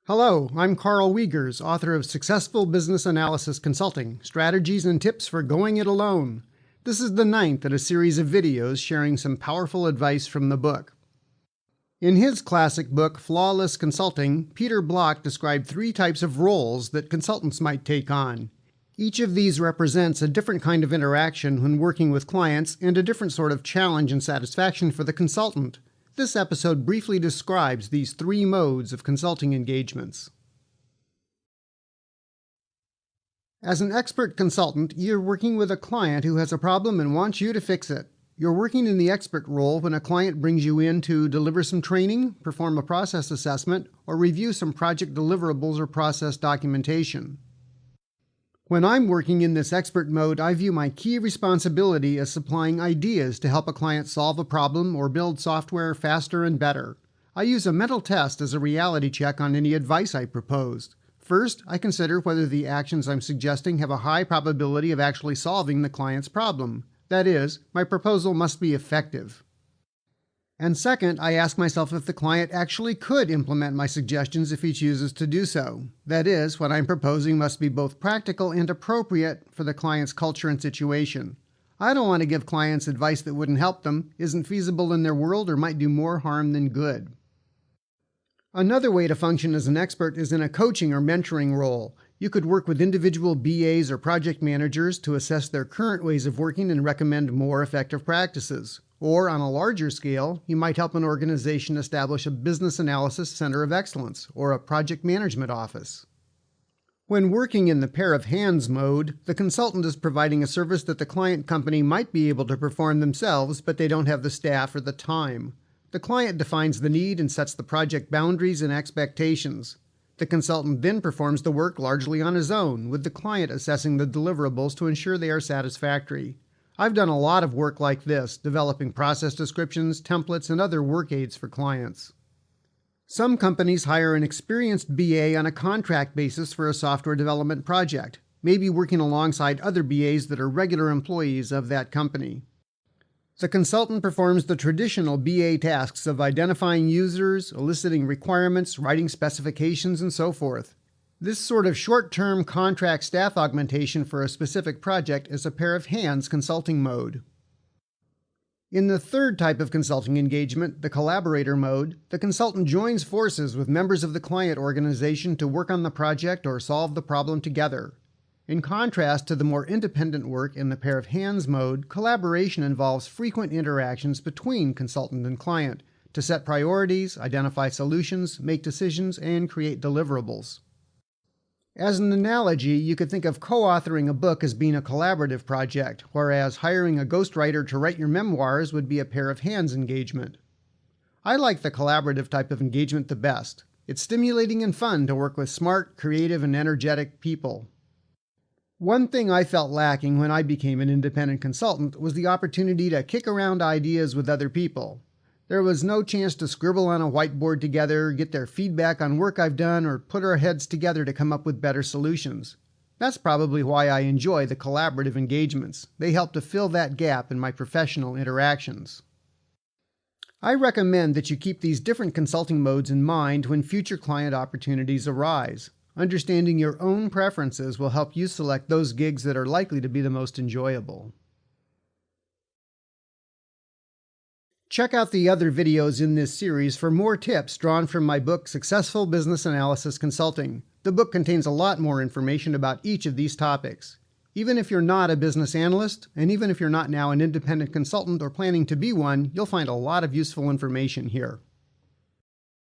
Hello, I'm Karl Wiegers, author of Successful Business Analysis Consulting, Strategies and Tips for Going It Alone. This is the 9th in a series of videos sharing some powerful advice from the book. In his classic book, Flawless Consulting, Peter Block described 3 types of roles that consultants might take on. Each of these represents a different kind of interaction when working with clients and a different sort of challenge and satisfaction for the consultant. This episode briefly describes these 3 modes of consulting engagements. As an expert consultant, you're working with a client who has a problem and wants you to fix it. You're working in the expert role when a client brings you in to deliver some training, perform a process assessment, or review some project deliverables or process documentation. When I'm working in this expert mode, I view my key responsibility as supplying ideas to help a client solve a problem or build software faster and better. I use a mental test as a reality check on any advice I proposed. First, I consider whether the actions I'm suggesting have a high probability of actually solving the client's problem. That is, my proposal must be effective. And second, I ask myself if the client actually could implement my suggestions if he chooses to do so. That is, what I'm proposing must be both practical and appropriate for the client's culture and situation. I don't want to give clients advice that wouldn't help them, isn't feasible in their world, or might do more harm than good. Another way to function as an expert is in a coaching or mentoring role. You could work with individual BAs or project managers to assess their current ways of working and recommend more effective practices. Or, on a larger scale, you might help an organization establish a business analysis center of excellence or a project management office. When working in the pair of hands mode, the consultant is providing a service that the client company might be able to perform themselves, but they don't have the staff or the time. The client defines the need and sets the project boundaries and expectations. The consultant then performs the work largely on his own, with the client assessing the deliverables to ensure they are satisfactory. I've done a lot of work like this, developing process descriptions, templates, and other work aids for clients. Some companies hire an experienced BA on a contract basis for a software development project, maybe working alongside other BAs that are regular employees of that company. The consultant performs the traditional BA tasks of identifying users, eliciting requirements, writing specifications, and so forth. This sort of short-term contract staff augmentation for a specific project is a pair of hands consulting mode. In the third type of consulting engagement, the collaborator mode, the consultant joins forces with members of the client organization to work on the project or solve the problem together. In contrast to the more independent work in the pair of hands mode, collaboration involves frequent interactions between consultant and client to set priorities, identify solutions, make decisions, and create deliverables. As an analogy, you could think of co-authoring a book as being a collaborative project, whereas hiring a ghostwriter to write your memoirs would be a pair of hands engagement. I like the collaborative type of engagement the best. It's stimulating and fun to work with smart, creative, and energetic people. One thing I felt lacking when I became an independent consultant was the opportunity to kick around ideas with other people. There was no chance to scribble on a whiteboard together, get their feedback on work I've done, or put our heads together to come up with better solutions. That's probably why I enjoy the collaborative engagements. They help to fill that gap in my professional interactions. I recommend that you keep these different consulting modes in mind when future client opportunities arise. Understanding your own preferences will help you select those gigs that are likely to be the most enjoyable. Check out the other videos in this series for more tips drawn from my book, Successful Business Analysis Consulting. The book contains a lot more information about each of these topics. Even if you're not a business analyst, and even if you're not now an independent consultant or planning to be one, you'll find a lot of useful information here.